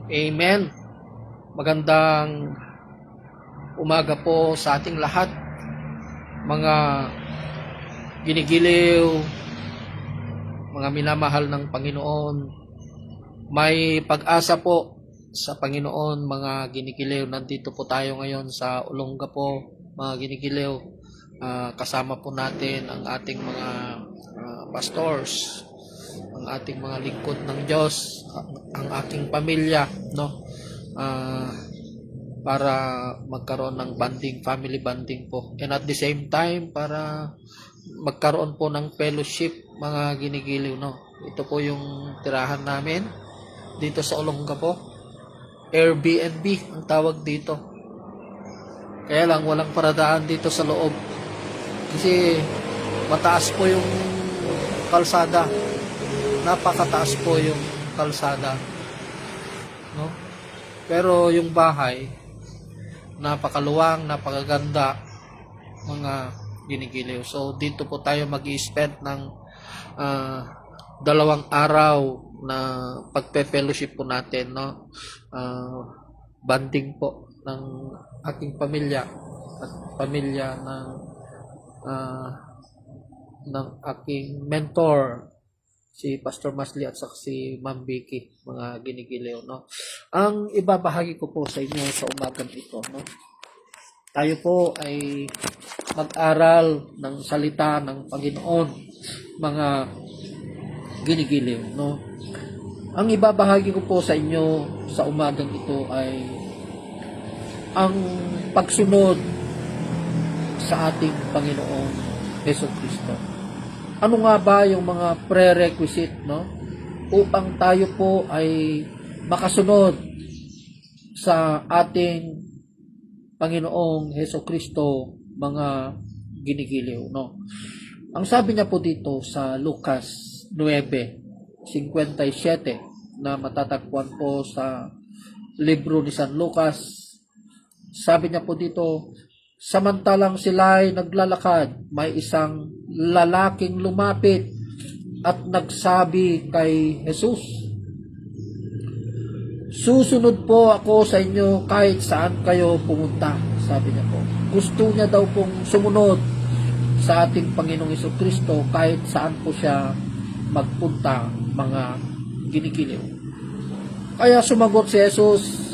Amen. Magandang umaga po sa ating lahat, mga ginigiliw, mga minamahal ng Panginoon. May pag-asa po sa Panginoon, mga ginigiliw. Nandito po tayo ngayon sa Olongapo, mga ginigiliw. Kasama po natin ang ating mga pastors, ang ating mga lingkod ng Diyos, ang aking pamilya, no? Para magkaroon ng bonding, family bonding po. And at the same time, para magkaroon po ng fellowship, mga ginigiliw, no? Ito po yung tirahan namin dito sa Olongapo. Airbnb ang tawag dito. Kaya lang walang paradaan dito sa loob. Kasi mataas po yung kalsada. Napakataas po yung kalsada. No? Pero yung bahay, napakaluwang, napakaganda, mga ginigiliw. So dito po tayo mag-i-spend ng 2 araw na pagpe-fellowship po natin, no? Banding po ng aking pamilya at pamilya ng aking mentor, si Pastor Masli at saka si Ma'am Vicky, mga ginigiliw, no? Ang ibabahagi ko po sa inyo sa umagang ito, no? Tayo po ay mag-aral ng salita ng Panginoon, mga ginigiliw, no? Ang ibabahagi ko po sa inyo sa umagang ito ay ang pagsunod sa ating Panginoong Jesucristo. Ano nga ba yung mga prerequisite, no? Upang tayo po ay makasunod sa ating Panginoong Jesucristo, mga ginigiliw, no? Ang sabi niya po dito sa Lucas 9:57 na matatagpuan po sa libro ni San Lucas, sabi niya po dito, samantalang sila'y naglalakad, may isang lalaking lumapit at nagsabi kay Jesus, susunod po ako sa inyo kahit saan kayo pumunta. Sabi niya po. Gusto niya daw pong sumunod sa ating Panginoong Jesucristo kahit saan po siya magpunta, mga ginigiliw. Kaya sumagot si Jesus,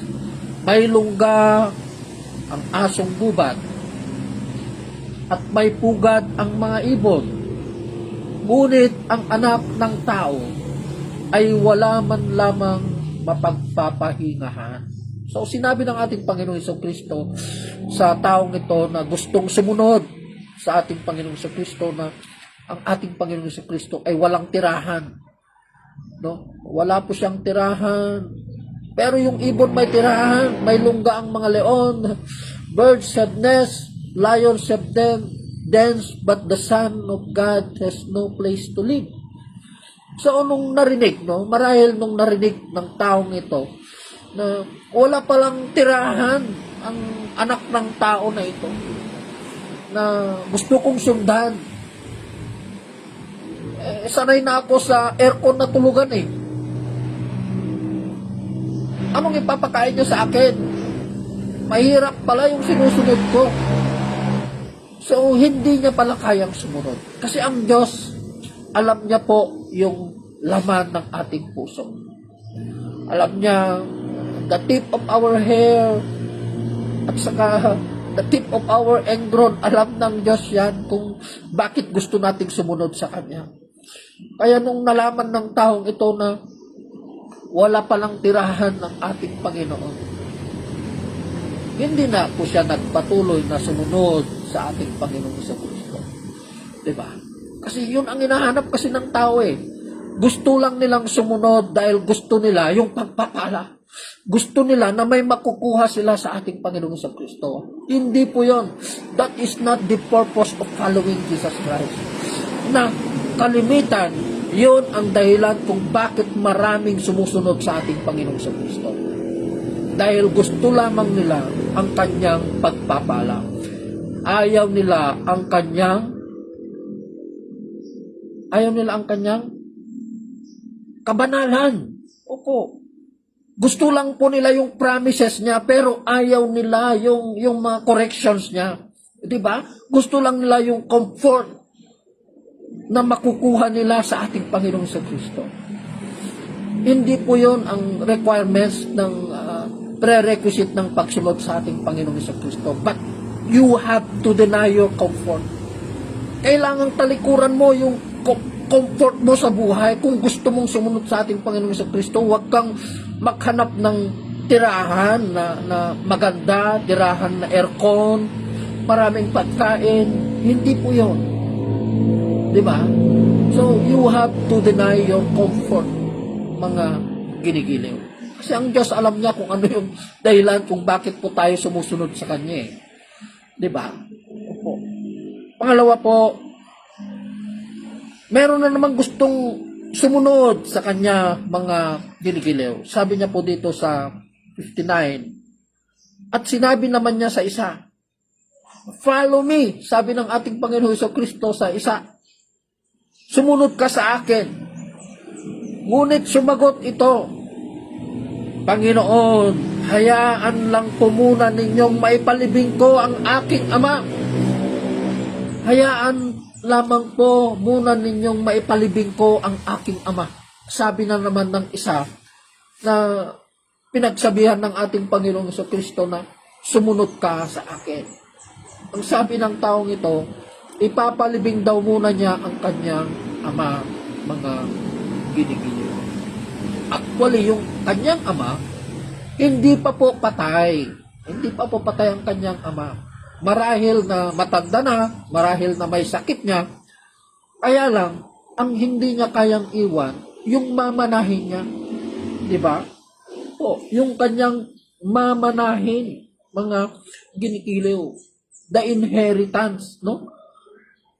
may lungga ang asong gubat at may pugad ang mga ibon. Ngunit ang anak ng tao ay wala man lamang mapagpapahingahan. So sinabi ng ating Panginoong Jesucristo sa taong ito na gustong sumunod sa ating Panginoong Jesucristo na ang ating Panginoong Jesucristo ay walang tirahan. No? Wala po siyang tirahan. Pero yung ibon may tirahan, may lungga ang mga leon, birds have nests, lions have dens, but the Son of God has no place to live. So, nung narinig, no, marahil nung narinig ng taong ito, na wala palang tirahan ang anak ng tao na ito, na gusto kong sundan. Sanay na ako sa aircon na tulugan eh. Anong ipapakain niyo sa akin? Mahirap pala yung sinusunod ko. So, hindi niya pala kayang sumunod. Kasi ang Diyos, alam niya po yung laman ng ating puso. Alam niya the tip of our hair at saka the tip of our engron. Alam ng Diyos yan kung bakit gusto nating sumunod sa Kanya. Kaya nung nalaman ng taong ito na wala palang tirahan ng ating Panginoon, hindi na po siya nagpatuloy na sumunod sa ating Panginoong Jesucristo. Diba? Kasi yun ang hinahanap kasi ng tao eh. Gusto lang nilang sumunod dahil gusto nila yung pagpapala. Gusto nila na may makukuha sila sa ating Panginoong Jesucristo. Hindi po yun. That is not the purpose of following Jesus Christ. Na kalimitan, yun ang dahilan kung bakit maraming sumusunod sa ating Panginoong Jesucristo. Dahil gusto lamang nila ang kanyang pagpapala. Ayaw nila ang kanyang kabanalan. Opo. Gusto lang po nila yung promises niya, pero ayaw nila yung mga corrections niya. Di ba? Gusto lang nila yung comfort na makukuha nila sa ating Panginoong Kristo. Hindi po yun ang requirements ng prerequisite ng pagsunod sa ating Panginoong Kristo. But you have to deny your comfort. Kailangang talikuran mo yung comfort mo sa buhay. Kung gusto mong sumunod sa ating Panginoong Kristo, huwag kang maghanap ng tirahan na maganda, tirahan na aircon, maraming pagkain. Hindi po yun. Diba? So, you have to deny your comfort, mga ginigiliw. Kasi ang Diyos alam niya kung ano yung dahilan kung bakit po tayo sumusunod sa Kanya. Diba? Opo. Pangalawa po, meron na naman gustong sumunod sa Kanya, mga ginigiliw. Sabi niya po dito sa 59, at sinabi naman niya sa isa, follow me, sabi ng ating Panginoon Kristo sa isa, sumunod ka sa akin. Ngunit sumagot ito, Panginoon, hayaan lang po muna ninyong maipalibing ko ang aking ama. Hayaan lamang po muna ninyong maipalibing ko ang aking ama. Sabi na naman ng isa na pinagsabihan ng ating Panginoong Kristo na sumunod ka sa akin. Ang sabi ng taong ito, ipapalibing daw muna niya ang kanyang ama, mga ginigiliw. Actually, yung kanyang ama, hindi pa po patay. Hindi pa po patay ang kanyang ama. Marahil na matanda na, marahil na may sakit niya, kaya lang, ang hindi niya kayang iwan, yung mamanahin niya. Diba? Po, yung kanyang mamanahin, mga ginigiliw. The inheritance, no?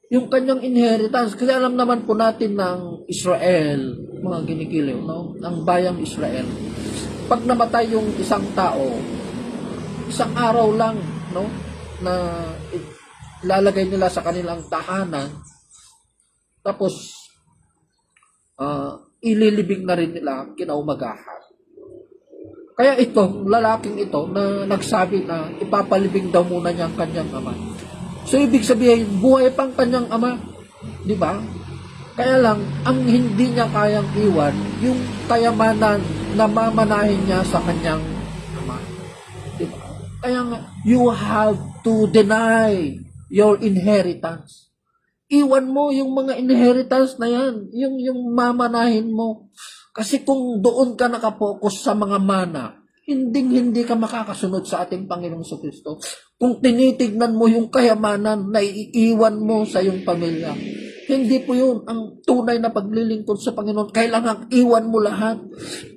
Yung kanyang inheritance, kasi alam naman po natin ng Israel, mga ginigiliw, no? Ang bayang Israel. Pag namatay yung isang tao, isang araw lang, no? Na ilalagay nila sa kanilang tahanan, tapos ililibing na rin nila kinaumagahan. Kaya ito, lalaking ito na nagsabi na ipapalibing daw muna niya ang kanyang ama. So, ibig sabihin, buhay pang kanyang ama. Di ba? Kaya lang, ang hindi niya kayang iwan, yung kayamanan na mamanahin niya sa kanyang ama. Di ba? Kaya nga, you have to deny your inheritance. Iwan mo yung mga inheritance na yan. Yung mamanahin mo. Kasi kung doon ka nakapokus sa mga mana, hindi ka makakasunod sa ating Panginoong Kristo. Kung tinitignan mo yung kayamanan na iiwan mo sa iyong pamilya, hindi po yun ang tunay na paglilingkod sa Panginoon. Kailangan iwan mo lahat.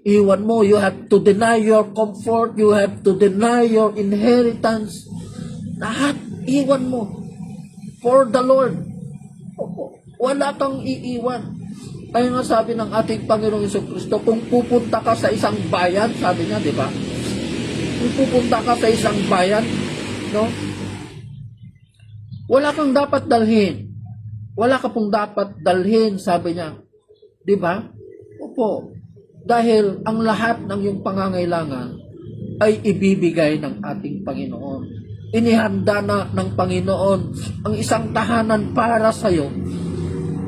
Iwan mo. You have to deny your comfort. You have to deny your inheritance. Lahat, iwan mo. For the Lord. Wala kang iiwan. Kaya nga sabi ng ating Panginoong Kristo, kung pupunta ka sa isang bayan, sabi niya, di ba? Kung pupunta ka sa isang bayan, no? Wala kang dapat dalhin. Wala ka pong dapat dalhin, sabi niya. Di ba? Opo. Dahil ang lahat ng iyong pangangailangan ay ibibigay ng ating Panginoon. Inihanda na ng Panginoon ang isang tahanan para sa iyo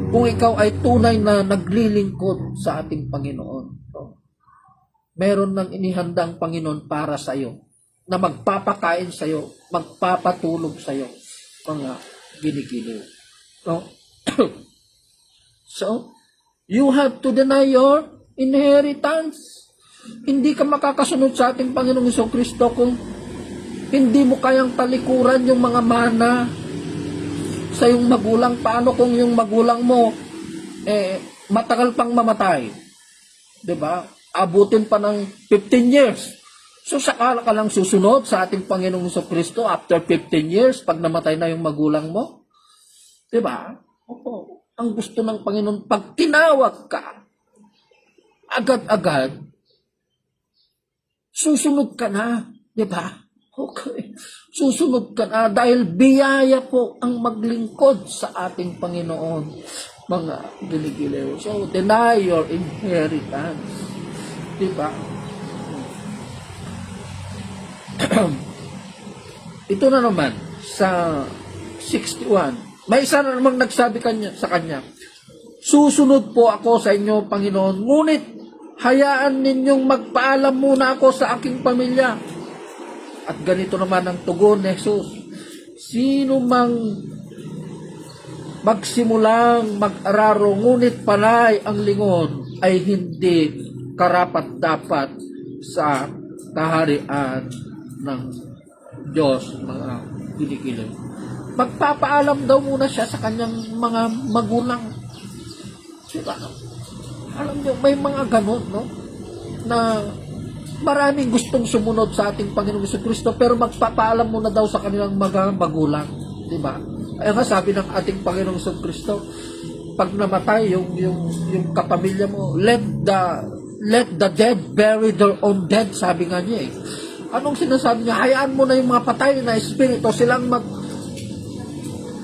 kung ikaw ay tunay na naglilingkod sa ating Panginoon. So, meron ng inihanda ang Panginoon para sa iyo na magpapakain sa iyo, magpapatulog sa iyo, mga ginigiliw. So, so, you have to deny your inheritance. Hindi ka makakasunod sa ating Panginoong Kristo kung hindi mo kayang talikuran yung mga mana sa iyong magulang. Paano kung yung magulang mo matagal pang mamatay? 'Di ba? Abutin pa ng 15 years. So sakala ka lang susunod sa ating Panginoong Kristo after 15 years pag namatay na yung magulang mo? 'Di ba? Opo. Ang gusto ng Panginoon, pag tinawag ka, agad-agad susunod ka na, 'di ba? Okay. Susunod ka na dahil biyaya po ang maglingkod sa ating Panginoon, mga ginigiliw. So, deny your inheritance. Diba? Ito na naman, sa 61, may isa na namang nagsabi sa kanya, susunod po ako sa inyo, Panginoon, ngunit hayaan ninyong magpaalam muna ako sa aking pamilya. At ganito naman ang tugon ni Jesus, sino mang magsimulang mag-araro, ngunit panay ang lingon, ay hindi karapat-dapat sa kaharian ng Diyos, mga ginigiling. Magpapaalam daw muna siya sa kanyang mga magulang. Diba? Alam niyo, may mga ganon, no? Na maraming gustong sumunod sa ating Panginoong Jesucristo, pero magpapaalam muna daw sa kanilang mga magulang. Diba? Ay nga sabi ng ating Panginoong Jesucristo, pag namatay yung kapamilya mo, let the dead bury their own dead, sabi nga niya eh. Anong sinasabi niya? Hayaan mo na yung mga patay na espiritu, silang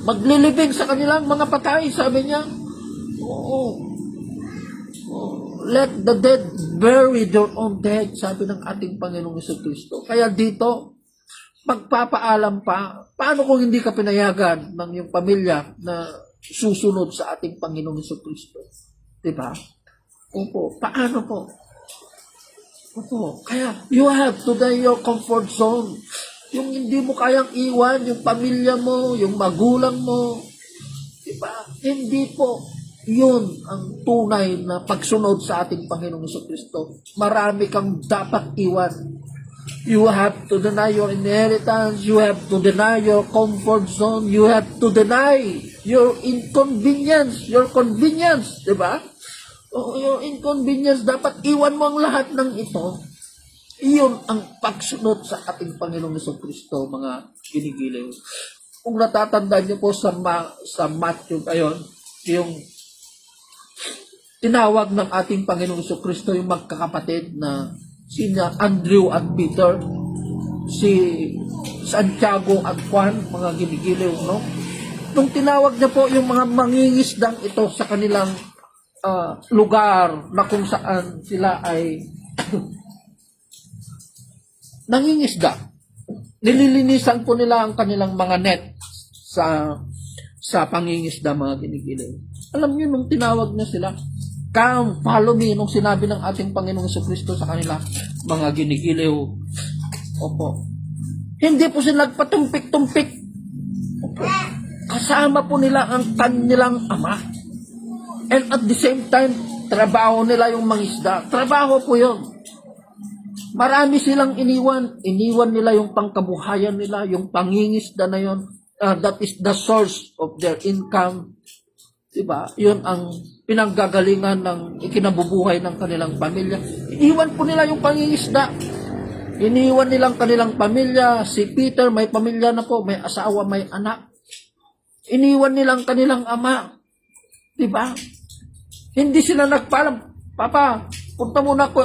maglilibing sa kanilang mga patay, sabi niya. Oo. Let the dead bury their own dead, sabi ng ating Panginoong Jesucristo. Kaya dito, magpapaalam pa, paano kung hindi ka pinayagan ng iyong pamilya na susunod sa ating Panginoong Jesucristo? Diba? Opo, paano po? Opo, kaya you have to die your comfort zone. Yung hindi mo kayang iwan, yung pamilya mo, yung magulang mo. Diba? Hindi po. Yun ang tunay na pagsunod sa ating Panginoong Jesucristo. Marami kang dapat iwan. You have to deny your inheritance. You have to deny your comfort zone. You have to deny your inconvenience. Your convenience. Diba? Your inconvenience, dapat iwan mo ang lahat ng ito. Iyon ang pagsunod sa ating Panginoong Jesucristo, mga ginigiliw. Kung natatandaan niyo po sa Matthew, ayon, yung tinawag ng ating Panginoong Jesucristo yung magkakapatid na sina Andrew at Peter, si Santiago at Juan, mga ginigiliw, no? Nung tinawag niya po yung mga mangingisdang ito sa kanilang lugar na kung saan sila ay nangingisda. Nililinisan po nila ang kanilang mga net sa pangingisda, mga ginigiling. Alam niyo, nung tinawag niya sila, come, follow me, nung sinabi ng ating Panginoong Jesucristo sa kanila, mga ginigiliw. Opo. Hindi po sila nagpatumpik-tumpik. Opo. Kasama po nila ang kanilang ama. And at the same time, trabaho nila yung mangisda. Trabaho po yun. Marami silang iniwan. Iniwan nila yung pangkabuhayan nila, yung pangingisda na yun. That is the source of their income. Diba? Yun ang pinanggagalingan ng ikinabubuhay ng kanilang pamilya. Iniwan po nila yung pangingisda. Iniwan nilang kanilang pamilya. Si Peter, may pamilya na po, may asawa, may anak. Iniwan nilang kanilang ama. Diba? Hindi sila nagpaalam, Papa, punta muna ko,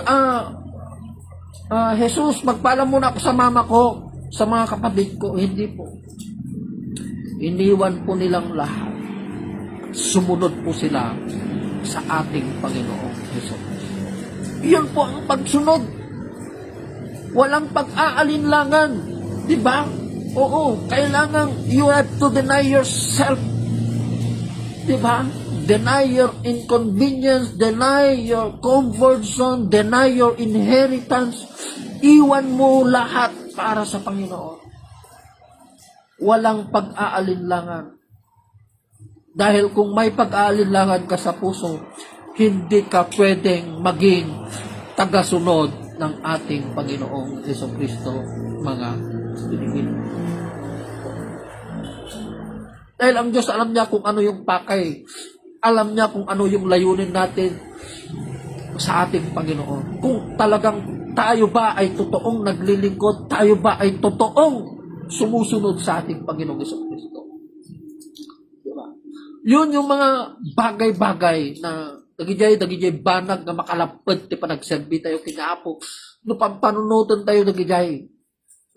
Jesus, magpaalam muna ako sa mama ko, sa mga kapatid ko. Hindi po. Iniwan po nilang lahat. Sumunod po sila sa ating Panginoong Jesus. Iyon po ang pagsunod. Walang pag-aalinlangan. Diba? Oo, kailangan you have to deny yourself. Diba? Deny your inconvenience, deny your comfort zone, deny your inheritance. Iwan mo lahat para sa Panginoon. Walang pag-aalinlangan. Dahil kung may pag-aalinlangan ka sa puso, hindi ka pwedeng maging tagasunod ng ating Panginoong Jesucristo, mga Pilipino. Dahil ang Diyos alam niya kung ano yung pakay. Alam niya kung ano yung layunin natin sa ating Panginoon. Kung talagang tayo ba ay totoong naglilingkod, tayo ba ay totoong sumusunod sa ating Panginoong Jesucristo. Diba? Yun yung mga bagay-bagay na dagijay banag na makalapad ti panagserbi tayo kinaapo. No pampanunutan tayo dagijay.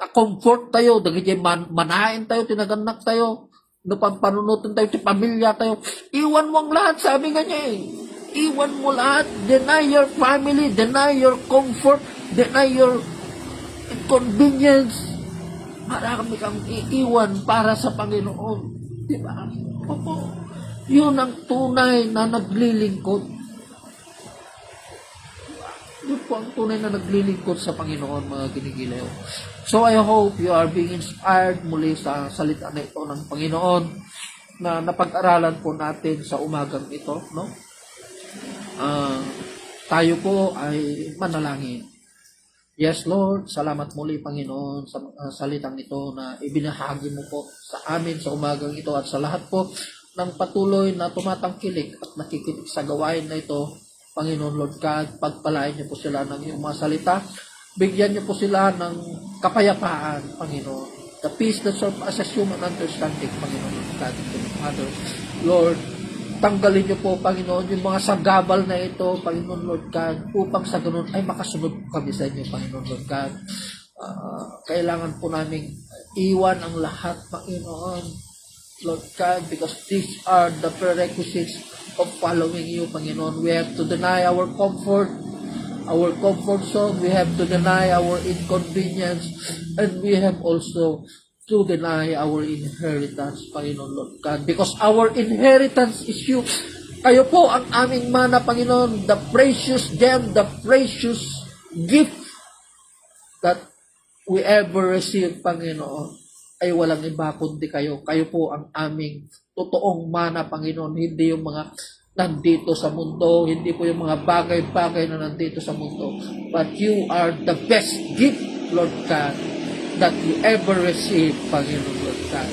Na comfort tayo, dagijay manain tayo, tinaganak tayo. No pampanunutan tayo, pamilya tayo, iwan mo ang lahat, sabi nga niya eh. Iwan mo lahat, deny your family, deny your comfort, deny your inconvenience, marami kang iiwan para sa Panginoon. Di ba? Opo. Yun ang tunay na naglilingkod. Yun po ang tunay na naglilingkod sa Panginoon, mga ginigilaw. So I hope you are being inspired muli sa salita na ito ng Panginoon na napag-aralan po natin sa umagang ito, no? Tayo po ay manalangin. Yes, Lord, salamat muli, Panginoon, sa salitang ito na ibinahagi mo po sa amin sa umagang ito at sa lahat po ng patuloy na tumatangkilik at nakikinig sa gawain na ito. Panginoon, Lord God, pagpalain niyo po sila ng iyong mga salita. Bigyan niyo po sila ng kapayapaan, Panginoon. The peace that surpasses human understanding, Panginoon, Lord God, Father. Lord, tanggalin niyo po, Panginoon, yung mga sagabal na ito, Panginoon, Lord God, upang sa ganun ay makasunod kami sa inyo, Panginoon, Lord God. Kailangan po namin iwan ang lahat, Panginoon, Lord God, because these are the prerequisites of following you, Panginoon. We have to deny our comfort zone. We have to deny our inconvenience, and we have also to deny our inheritance, Panginoon, Lord God. Because our inheritance is you. Kayo po ang aming mana, Panginoon, the precious gem, the precious gift that we ever received, Panginoon, ay walang iba kundi kayo. Kayo po ang aming totoong mana, Panginoon. Hindi yung mga nandito sa mundo, hindi po yung mga bagay-bagay na nandito sa mundo. But you are the best gift, Lord God, that you ever receive, Panginoon, Lord God.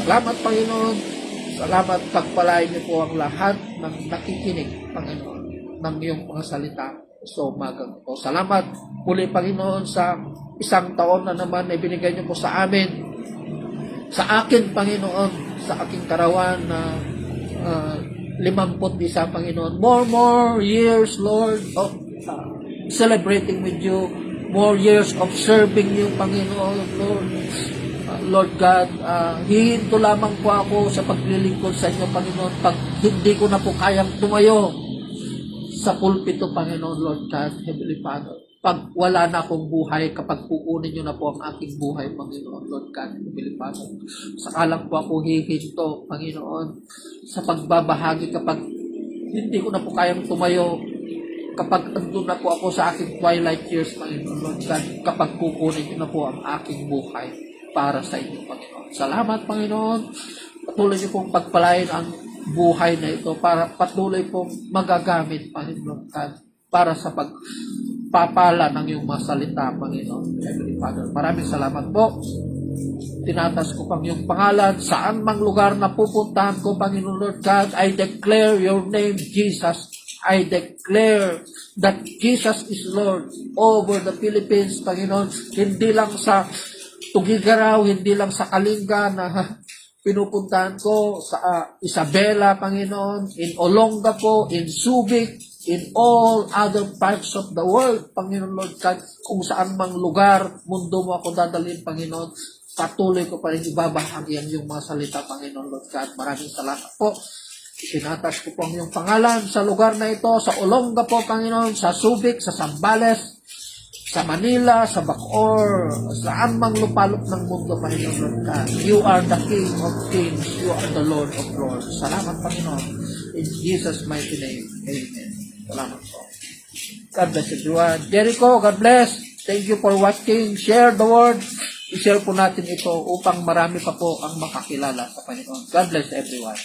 Salamat, Panginoon. Salamat, pagpalain niyo po ang lahat ng nakikinig, Panginoon, ng iyong mga salita sa umagang ito. Salamat muli, Panginoon, sa isang taon na naman na ibinigay niyo po sa amin, sa akin, Panginoon, sa aking karawan na 51, Panginoon. More years, Lord, of celebrating with you. More years of serving you, Panginoon, Lord. Lord God, hihinto lamang po ako sa paglilingkod sa inyo, Panginoon, pag hindi ko na po kayang tumayo sa pulpito, Panginoon, Lord God, Heavenly Father. Pag wala na akong buhay, kapag kukunin nyo na po ang aking buhay, Panginoon, Lord God, Heavenly Father. Sakalang po ako hihinto, Panginoon, sa pagbabahagi kapag hindi ko na po kayang tumayo, kapag andun na po ako sa aking twilight years, Panginoon, Lord God, kapag kukunin nyo na po ang aking buhay para sa inyo, Panginoon. Salamat, Panginoon. Patuloy niyo pong pagpalain ang buhay na ito para patuloy pong magagamit, Panginoon God, para sa pagpapala ng iyong mga salita, Panginoon, Heavenly Father. Maraming salamat po. Tinatas ko pang iyong pangalan. Saan mang lugar na pupuntahan ko, Panginoon Lord God, I declare your name, Jesus. I declare that Jesus is Lord over the Philippines, Panginoon. Hindi lang sa Tugigaraw, hindi lang sa Kalinga na pinupuntahan ko, sa Isabela, Panginoon, in Olongapo, in Subic, in all other parts of the world, Panginoon Lord God, kung saan mang lugar, mundo mo ako dadalhin, Panginoon, patuloy ko pa rin ibabahagi yung mga salita, Panginoon Lord God. Maraming salamat po. Tinatas ko po ang iyong pangalan sa lugar na ito, sa Olongapo, Panginoon, sa Subic, sa Zambales, sa Manila, sa Bacoor, saan mang lupalop ng mundo, Panginoon Lord God. You are the King of Kings. You are the Lord of Lords. Salamat, Panginoon. In Jesus' mighty name. Amen. Salamat po. God bless everyone. Jericho, God bless. Thank you for watching. Share the word. I-share po natin ito upang marami pa po ang makakilala sa Panginoon. God bless everyone.